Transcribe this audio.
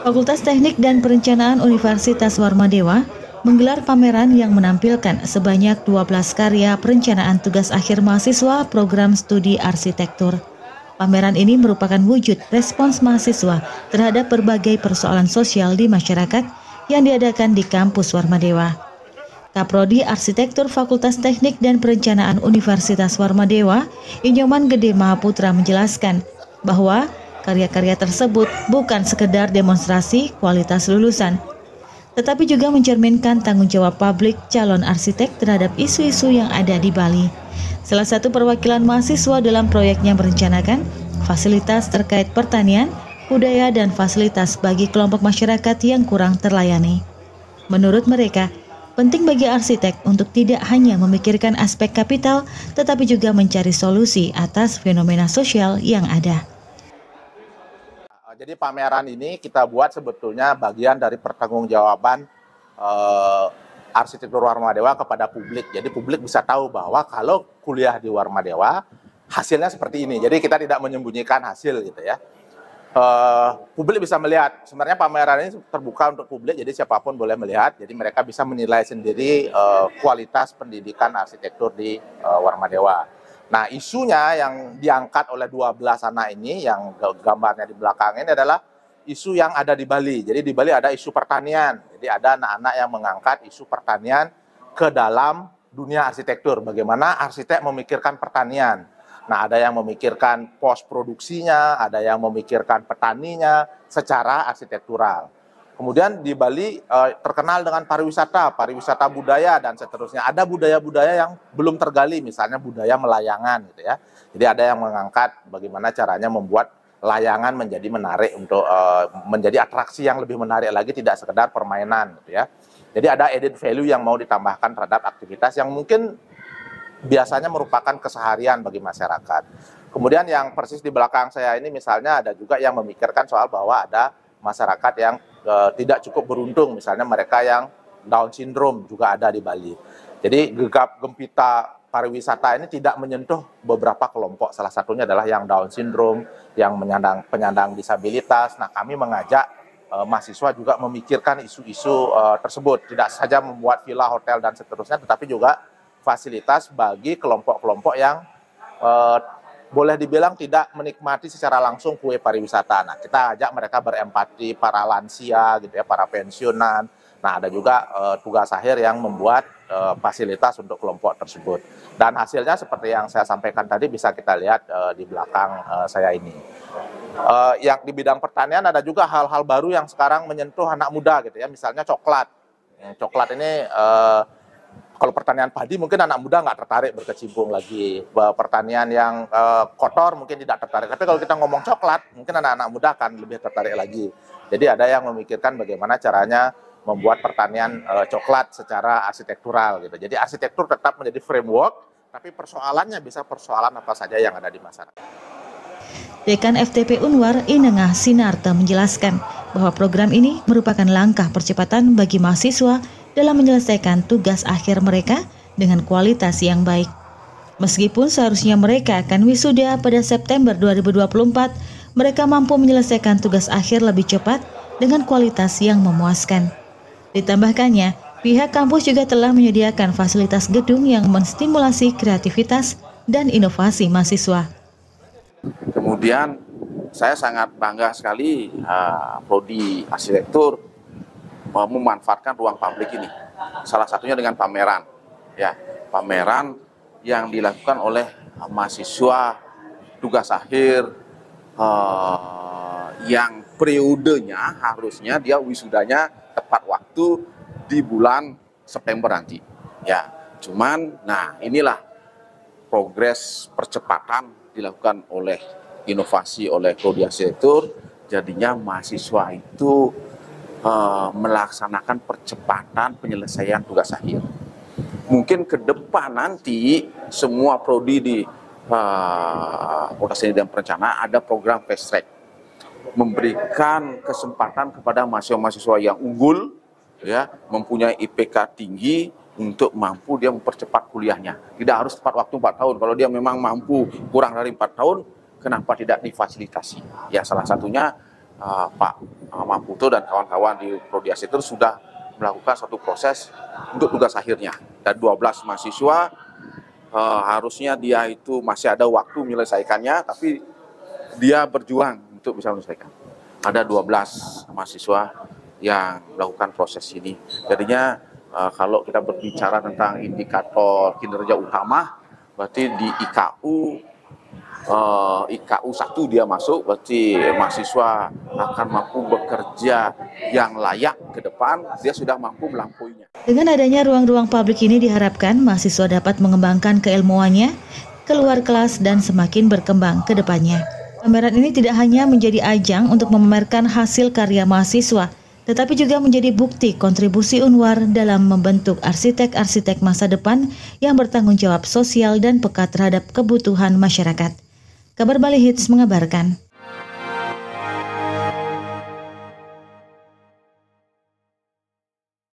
Fakultas Teknik dan Perencanaan Universitas Warmadewa menggelar pameran yang menampilkan sebanyak 12 karya perencanaan tugas akhir mahasiswa program studi arsitektur. Pameran ini merupakan wujud respons mahasiswa terhadap berbagai persoalan sosial di masyarakat yang diadakan di kampus Warmadewa. Kaprodi Arsitektur Fakultas Teknik dan Perencanaan Universitas Warmadewa, Inyoman Gede Mahaputra menjelaskan bahwa karya-karya tersebut bukan sekedar demonstrasi kualitas lulusan, tetapi juga mencerminkan tanggung jawab publik calon arsitek terhadap isu-isu yang ada di Bali. Salah satu perwakilan mahasiswa dalam proyeknya merencanakan fasilitas terkait pertanian, budaya, dan fasilitas bagi kelompok masyarakat yang kurang terlayani. Menurut mereka, penting bagi arsitek untuk tidak hanya memikirkan aspek kapital, tetapi juga mencari solusi atas fenomena sosial yang ada. Jadi pameran ini kita buat sebetulnya bagian dari pertanggungjawaban arsitektur Warmadewa kepada publik. Jadi publik bisa tahu bahwa kalau kuliah di Warmadewa hasilnya seperti ini. Jadi kita tidak menyembunyikan hasil gitu ya. Publik bisa melihat. Sebenarnya pameran ini terbuka untuk publik, jadi siapapun boleh melihat. Jadi mereka bisa menilai sendiri kualitas pendidikan arsitektur di Warmadewa. Nah, isunya yang diangkat oleh 12 anak ini, yang gambarnya di belakang ini adalah isu yang ada di Bali. Jadi di Bali ada isu pertanian. Jadi ada anak-anak yang mengangkat isu pertanian ke dalam dunia arsitektur. Bagaimana arsitek memikirkan pertanian. Nah, ada yang memikirkan pos produksinya, ada yang memikirkan petaninya secara arsitektural. Kemudian di Bali terkenal dengan pariwisata budaya dan seterusnya. Ada budaya-budaya yang belum tergali, misalnya budaya melayangan gitu ya. Jadi ada yang mengangkat bagaimana caranya membuat layangan menjadi menarik untuk menjadi atraksi yang lebih menarik lagi, tidak sekedar permainan gitu ya. Jadi ada added value yang mau ditambahkan terhadap aktivitas yang mungkin biasanya merupakan keseharian bagi masyarakat. Kemudian yang persis di belakang saya ini misalnya ada juga yang memikirkan soal bahwa ada masyarakat yang tidak cukup beruntung, misalnya mereka yang Down syndrome juga ada di Bali. Jadi gegap gempita pariwisata ini tidak menyentuh beberapa kelompok, salah satunya adalah yang Down syndrome, yang penyandang disabilitas. Nah, kami mengajak mahasiswa juga memikirkan isu-isu tersebut, tidak saja membuat villa, hotel, dan seterusnya, tetapi juga fasilitas bagi kelompok-kelompok yang boleh dibilang tidak menikmati secara langsung kue pariwisata. Nah, kita ajak mereka berempati, para lansia gitu ya, para pensiunan. Nah, ada juga tugas akhir yang membuat fasilitas untuk kelompok tersebut. Dan hasilnya seperti yang saya sampaikan tadi bisa kita lihat di belakang saya ini. Yang di bidang pertanian ada juga hal-hal baru yang sekarang menyentuh anak muda gitu ya, misalnya coklat. Coklat ini kalau pertanian padi mungkin anak muda nggak tertarik berkecimpung lagi. Pertanian yang kotor mungkin tidak tertarik. Tapi kalau kita ngomong coklat, mungkin anak-anak muda akan lebih tertarik lagi. Jadi ada yang memikirkan bagaimana caranya membuat pertanian coklat secara arsitektural gitu. Jadi arsitektur tetap menjadi framework, tapi persoalannya bisa persoalan apa saja yang ada di masyarakat. Dekan FTP Unwar, Inengah Sinarta menjelaskan bahwa program ini merupakan langkah percepatan bagi mahasiswa dalam menyelesaikan tugas akhir mereka dengan kualitas yang baik. Meskipun seharusnya mereka akan wisuda pada September 2024, mereka mampu menyelesaikan tugas akhir lebih cepat dengan kualitas yang memuaskan. Ditambahkannya, pihak kampus juga telah menyediakan fasilitas gedung yang menstimulasi kreativitas dan inovasi mahasiswa. Kemudian saya sangat bangga sekali prodi arsitektur memanfaatkan ruang publik ini. Salah satunya dengan pameran. Ya, pameran yang dilakukan oleh mahasiswa tugas akhir yang periodenya harusnya dia wisudanya tepat waktu di bulan September nanti. Ya, cuman nah inilah progres percepatan dilakukan oleh inovasi oleh prodi arsitektur, jadinya mahasiswa itu melaksanakan percepatan penyelesaian tugas akhir. Mungkin ke depan nanti semua prodi di Fakultas Teknik dan Perencanaan ada program fast track, memberikan kesempatan kepada mahasiswa-mahasiswa yang unggul, ya, mempunyai IPK tinggi untuk mampu dia mempercepat kuliahnya. Tidak harus tepat waktu 4 tahun. Kalau dia memang mampu kurang dari 4 tahun, kenapa tidak difasilitasi? Ya, salah satunya Pak Maputo dan kawan-kawan di Prodi Arsitektur sudah melakukan suatu proses untuk tugas akhirnya. Dan 12 mahasiswa harusnya dia itu masih ada waktu menyelesaikannya, tapi dia berjuang untuk bisa menyelesaikan. Ada 12 mahasiswa yang melakukan proses ini. Jadinya kalau kita berbicara tentang indikator kinerja utama, berarti di IKU 1 dia masuk, berarti mahasiswa akan mampu bekerja yang layak ke depan, dia sudah mampu melampauinya. Dengan adanya ruang-ruang publik ini diharapkan mahasiswa dapat mengembangkan keilmuannya, keluar kelas dan semakin berkembang ke depannya. Pameran ini tidak hanya menjadi ajang untuk memamerkan hasil karya mahasiswa, tetapi juga menjadi bukti kontribusi Unwar dalam membentuk arsitek-arsitek masa depan yang bertanggung jawab sosial dan peka terhadap kebutuhan masyarakat. Kabar Bali Hits mengabarkan.